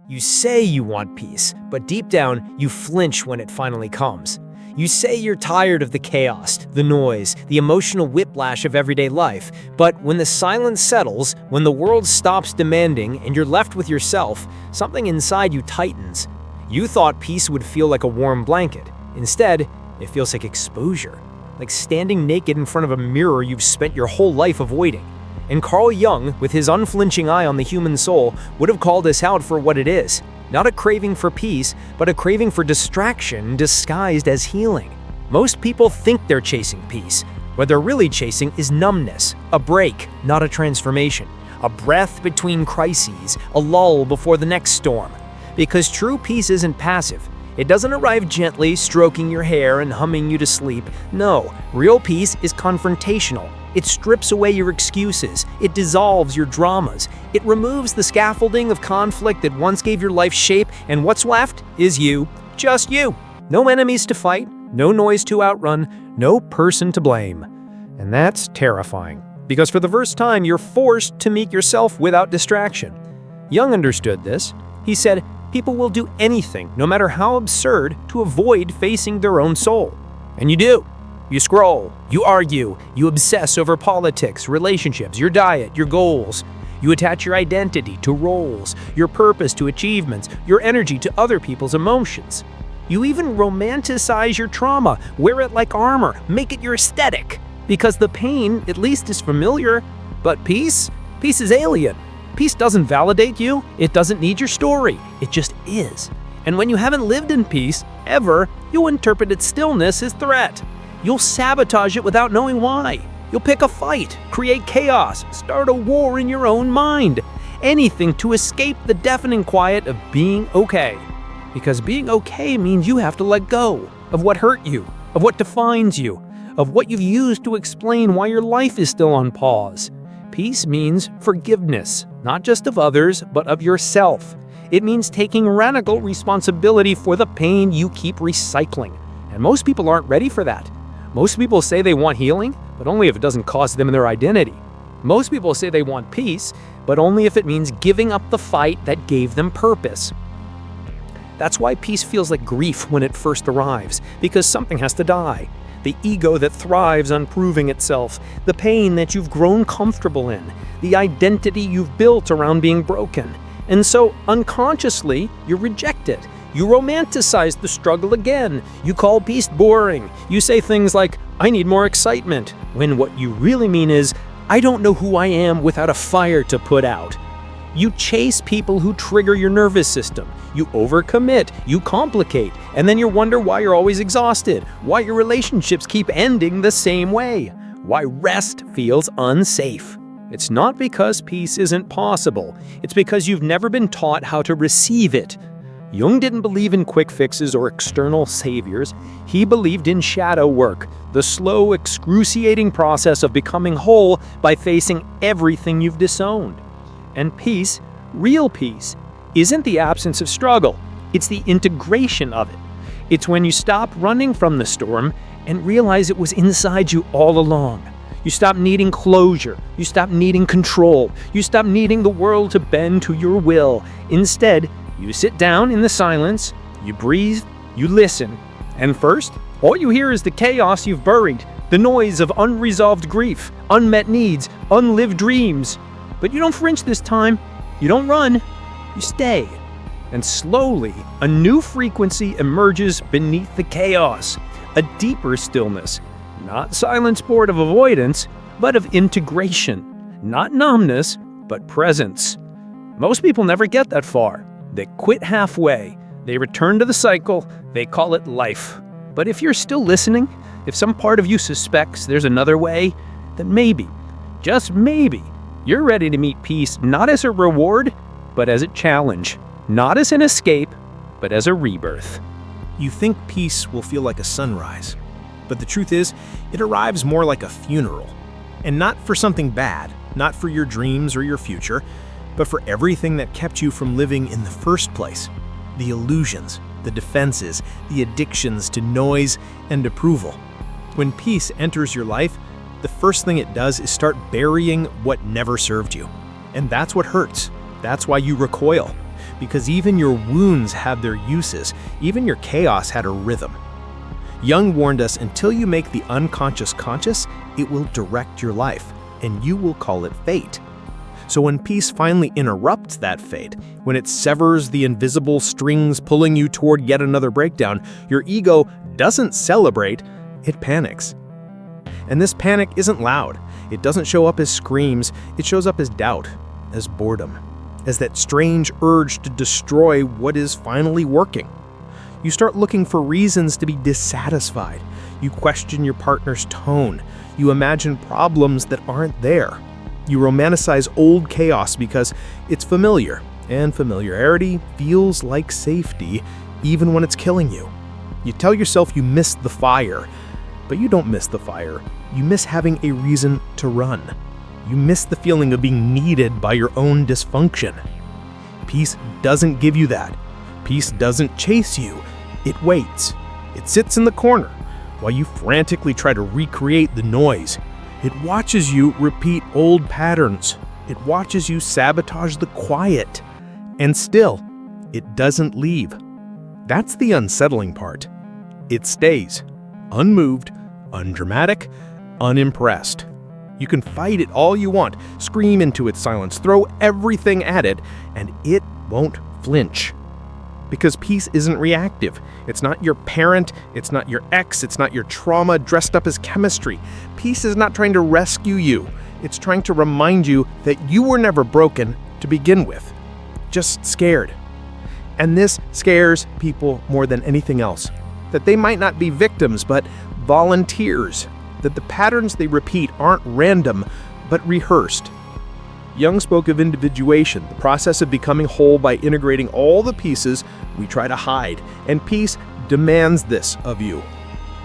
You say you want peace, but deep down, you flinch when it finally comes. You say you're tired of the chaos, the noise, the emotional whiplash of everyday life, but when the silence settles, when the world stops demanding and you're left with yourself, something inside you tightens. You thought peace would feel like a warm blanket. Instead, it feels like exposure, like standing naked in front of a mirror you've spent your whole life avoiding. And Carl Jung, with his unflinching eye on the human soul, would have called this out for what it is. Not a craving for peace, but a craving for distraction disguised as healing. Most people think they're chasing peace. What they're really chasing is numbness, a break, not a transformation, a breath between crises, a lull before the next storm. Because true peace isn't passive. It doesn't arrive gently, stroking your hair and humming you to sleep. No, real peace is confrontational. It strips away your excuses. It dissolves your dramas. It removes the scaffolding of conflict that once gave your life shape, and what's left is you. Just you. No enemies to fight, no noise to outrun, no person to blame. And that's terrifying, because for the first time, you're forced to meet yourself without distraction. Jung understood this. He said, people will do anything, no matter how absurd, to avoid facing their own soul. And you do. You scroll, you argue, you obsess over politics, relationships, your diet, your goals. You attach your identity to roles, your purpose to achievements, your energy to other people's emotions. You even romanticize your trauma, wear it like armor, make it your aesthetic. Because the pain, at least, is familiar. But peace? Peace is alien. Peace doesn't validate you. It doesn't need your story. It just is. And when you haven't lived in peace, ever, you'll interpret its stillness as threat. You'll sabotage it without knowing why. You'll pick a fight, create chaos, start a war in your own mind. Anything to escape the deafening quiet of being okay. Because being okay means you have to let go of what hurt you, of what defines you, of what you've used to explain why your life is still on pause. Peace means forgiveness, not just of others, but of yourself. It means taking radical responsibility for the pain you keep recycling. And most people aren't ready for that. Most people say they want healing, but only if it doesn't cost them their identity. Most people say they want peace, but only if it means giving up the fight that gave them purpose. That's why peace feels like grief when it first arrives, because something has to die. The ego that thrives on proving itself, the pain that you've grown comfortable in, the identity you've built around being broken. And so, unconsciously, you reject it. You romanticize the struggle again. You call peace boring. You say things like, I need more excitement, when what you really mean is, I don't know who I am without a fire to put out. You chase people who trigger your nervous system. You overcommit, you complicate, and then you wonder why you're always exhausted, why your relationships keep ending the same way, why rest feels unsafe. It's not because peace isn't possible. It's because you've never been taught how to receive it. Jung didn't believe in quick fixes or external saviors. He believed in shadow work, the slow, excruciating process of becoming whole by facing everything you've disowned. And peace, real peace, isn't the absence of struggle. It's the integration of it. It's when you stop running from the storm and realize it was inside you all along. You stop needing closure. You stop needing control. You stop needing the world to bend to your will. Instead, you sit down in the silence, you breathe, you listen, and first, all you hear is the chaos you've buried, the noise of unresolved grief, unmet needs, unlived dreams. But you don't flinch this time. You don't run. You stay. And slowly, a new frequency emerges beneath the chaos, a deeper stillness, not silence bored of avoidance, but of integration, not numbness, but presence. Most people never get that far. They quit halfway. They return to the cycle. They call it life. But if you're still listening, if some part of you suspects there's another way, then maybe, just maybe, you're ready to meet peace not as a reward, but as a challenge. Not as an escape, but as a rebirth. You think peace will feel like a sunrise, but the truth is, it arrives more like a funeral. And not for something bad, not for your dreams or your future, but for everything that kept you from living in the first place. The illusions, the defenses, the addictions to noise and approval. When peace enters your life, the first thing it does is start burying what never served you. And that's what hurts. That's why you recoil. because even your wounds have their uses, even your chaos had a rhythm. Jung warned us, until you make the unconscious conscious, it will direct your life, and you will call it fate. So when peace finally interrupts that fate, when it severs the invisible strings pulling you toward yet another breakdown, your ego doesn't celebrate, it panics. And this panic isn't loud. It doesn't show up as screams, it shows up as doubt, as boredom, as that strange urge to destroy what is finally working. You start looking for reasons to be dissatisfied. You question your partner's tone. You imagine problems that aren't there. You romanticize old chaos because it's familiar, and familiarity feels like safety even when it's killing you. You tell yourself you miss the fire, but you don't miss the fire. You miss having a reason to run. You miss the feeling of being needed by your own dysfunction. Peace doesn't give you that. Peace doesn't chase you. It waits. It sits in the corner while you frantically try to recreate the noise. It watches you repeat old patterns. It watches you sabotage the quiet. And still, it doesn't leave. That's the unsettling part. It stays, unmoved, undramatic, unimpressed. You can fight it all you want, scream into its silence, throw everything at it, and it won't flinch. Because peace isn't reactive. It's not your parent, it's not your ex, it's not your trauma dressed up as chemistry. Peace is not trying to rescue you. It's trying to remind you that you were never broken to begin with, just scared. And this scares people more than anything else. That they might not be victims, but volunteers. That the patterns they repeat aren't random, but rehearsed. Jung spoke of individuation, the process of becoming whole by integrating all the pieces we try to hide, and peace demands this of you.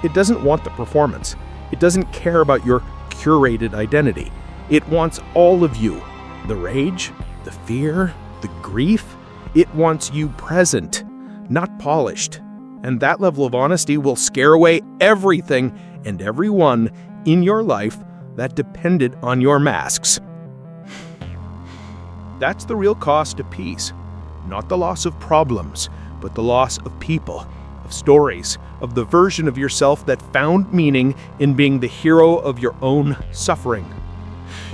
It doesn't want the performance. It doesn't care about your curated identity. It wants all of you, the rage, the fear, the grief. It wants you present, not polished. And that level of honesty will scare away everything and everyone in your life that depended on your masks. That's the real cost of peace. Not the loss of problems, but the loss of people, of stories, of the version of yourself that found meaning in being the hero of your own suffering.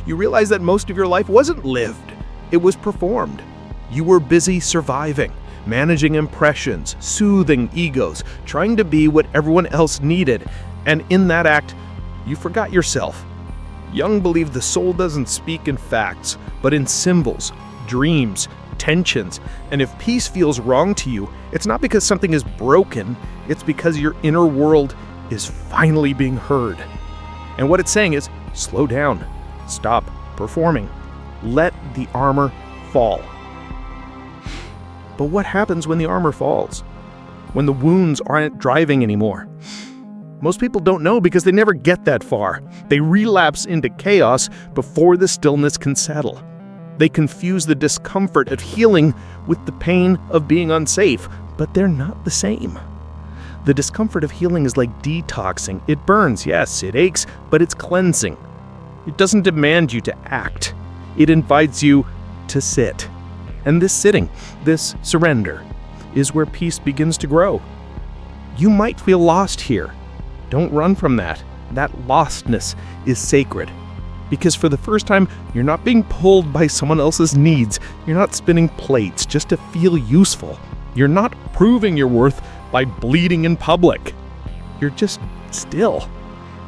You realize that most of your life wasn't lived, it was performed. You were busy surviving, managing impressions, soothing egos, trying to be what everyone else needed, and in that act, you forgot yourself. Jung believed the soul doesn't speak in facts, but in symbols, dreams, tensions. And if peace feels wrong to you, it's not because something is broken, it's because your inner world is finally being heard. And what it's saying is, slow down, stop performing, let the armor fall. But what happens when the armor falls? When the wounds aren't driving anymore? Most people don't know because they never get that far. They relapse into chaos before the stillness can settle. They confuse the discomfort of healing with the pain of being unsafe, but they're not the same. The discomfort of healing is like detoxing. It burns, yes, it aches, but it's cleansing. It doesn't demand you to act. It invites you to sit. And this sitting, this surrender, is where peace begins to grow. You might feel lost here. Don't run from that. That lostness is sacred. Because for the first time, you're not being pulled by someone else's needs. You're not spinning plates just to feel useful. You're not proving your worth by bleeding in public. You're just still.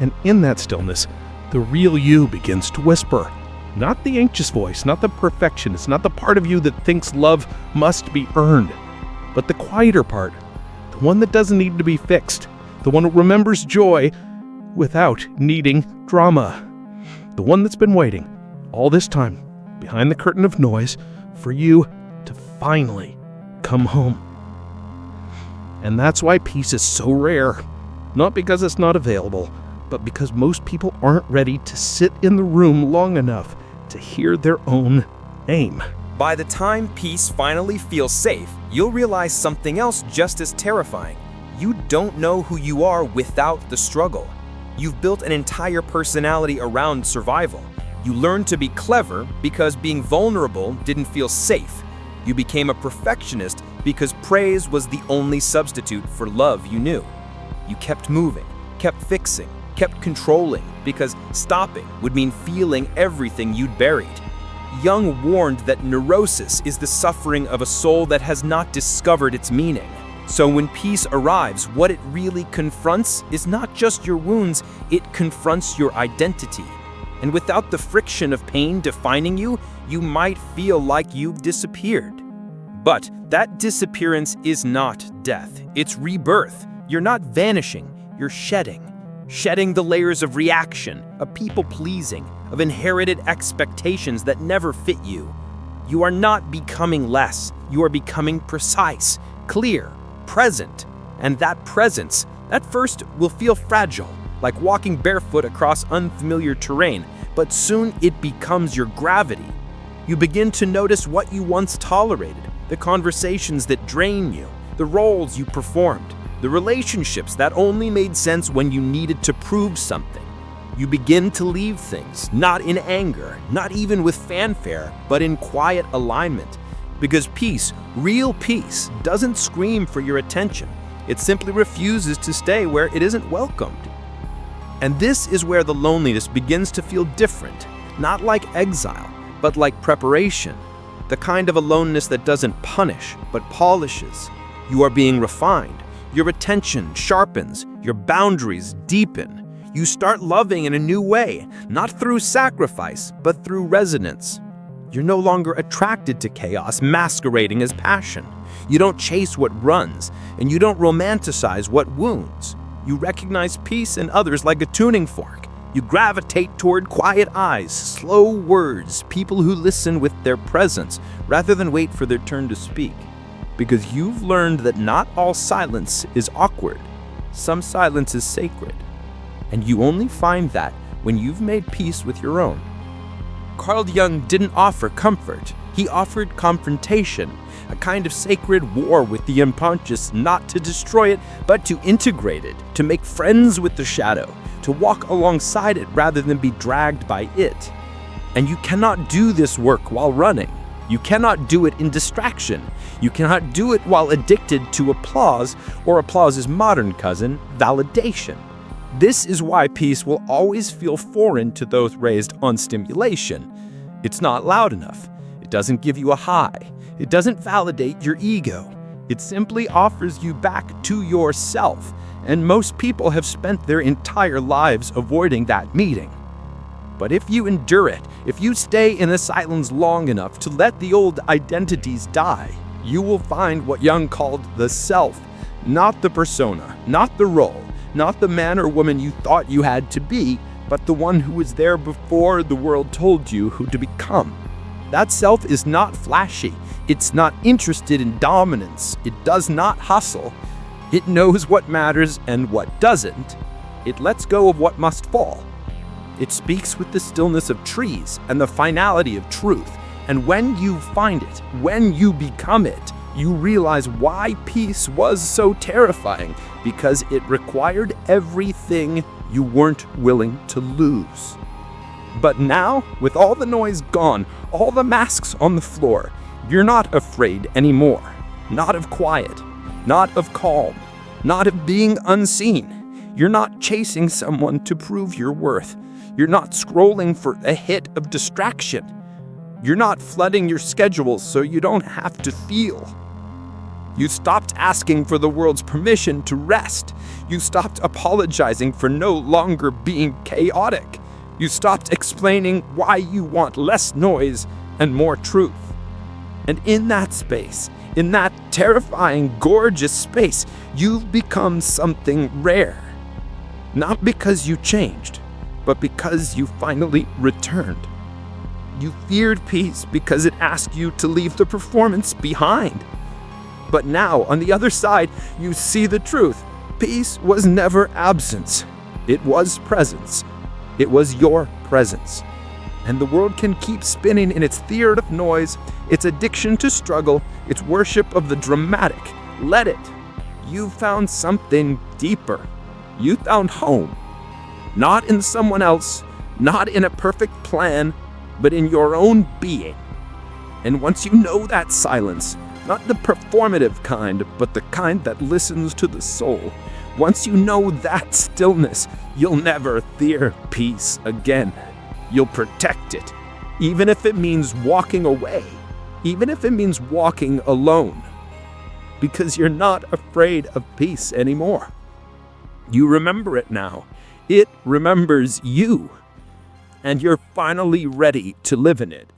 And in that stillness, the real you begins to whisper. Not the anxious voice, not the perfectionist, not the part of you that thinks love must be earned, but the quieter part, the one that doesn't need to be fixed, the one who remembers joy without needing drama, the one that's been waiting all this time behind the curtain of noise for you to finally come home. And that's why peace is so rare, not because it's not available, but because most people aren't ready to sit in the room long enough to hear their own name. By the time peace finally feels safe, you'll realize something else just as terrifying. You don't know who you are without the struggle. You've built an entire personality around survival. You learned to be clever because being vulnerable didn't feel safe. You became a perfectionist because praise was the only substitute for love you knew. You kept moving, kept fixing, kept controlling, because stopping would mean feeling everything you'd buried. Jung warned that neurosis is the suffering of a soul that has not discovered its meaning. So when peace arrives, what it really confronts is not just your wounds, it confronts your identity. And without the friction of pain defining you, you might feel like you've disappeared. But that disappearance is not death, it's rebirth. You're not vanishing, you're shedding. Shedding the layers of reaction, of people-pleasing, of inherited expectations that never fit you. You are not becoming less, you are becoming precise, clear, present. And that presence, at first, will feel fragile, like walking barefoot across unfamiliar terrain, but soon it becomes your gravity. You begin to notice what you once tolerated, the conversations that drain you, the roles you performed, the relationships that only made sense when you needed to prove something. You begin to leave things, not in anger, not even with fanfare, but in quiet alignment. Because peace, real peace, doesn't scream for your attention. It simply refuses to stay where it isn't welcomed. And this is where the loneliness begins to feel different, not like exile, but like preparation. The kind of aloneness that doesn't punish, but polishes. You are being refined. Your attention sharpens, your boundaries deepen. You start loving in a new way, not through sacrifice, but through resonance. You're no longer attracted to chaos masquerading as passion. You don't chase what runs, and you don't romanticize what wounds. You recognize peace in others like a tuning fork. You gravitate toward quiet eyes, slow words, people who listen with their presence, rather than wait for their turn to speak. Because you've learned that not all silence is awkward. Some silence is sacred. And you only find that when you've made peace with your own. Carl Jung didn't offer comfort. He offered confrontation, a kind of sacred war with the unconscious, not to destroy it, but to integrate it, to make friends with the shadow, to walk alongside it rather than be dragged by it. And you cannot do this work while running. You cannot do it in distraction. You cannot do it while addicted to applause, or applause's modern cousin, validation. This is why peace will always feel foreign to those raised on stimulation. It's not loud enough. It doesn't give you a high. It doesn't validate your ego. It simply offers you back to yourself. And most people have spent their entire lives avoiding that meeting. But if you endure it, if you stay in the silence long enough to let the old identities die, you will find what Jung called the self, not the persona, not the role, not the man or woman you thought you had to be, but the one who was there before the world told you who to become. That self is not flashy. It's not interested in dominance. It does not hustle. It knows what matters and what doesn't. It lets go of what must fall. It speaks with the stillness of trees and the finality of truth. And when you find it, when you become it, you realize why peace was so terrifying, because it required everything you weren't willing to lose. But now, with all the noise gone, all the masks on the floor, you're not afraid anymore. Not of quiet, not of calm, not of being unseen. You're not chasing someone to prove your worth. You're not scrolling for a hit of distraction. You're not flooding your schedules so you don't have to feel. You stopped asking for the world's permission to rest. You stopped apologizing for no longer being chaotic. You stopped explaining why you want less noise and more truth. And in that space, in that terrifying, gorgeous space, you've become something rare. Not because you changed, but because you finally returned. You feared peace because it asked you to leave the performance behind. But now, on the other side, you see the truth. Peace was never absence. It was presence. It was your presence. And the world can keep spinning in its theater of noise, its addiction to struggle, its worship of the dramatic. Let it. You found something deeper. You found home. Not in someone else, not in a perfect plan, but in your own being. And once you know that silence, not the performative kind, but the kind that listens to the soul, once you know that stillness, you'll never fear peace again. You'll protect it, even if it means walking away, even if it means walking alone, because you're not afraid of peace anymore. You remember it now. It remembers you, and you're finally ready to live in it.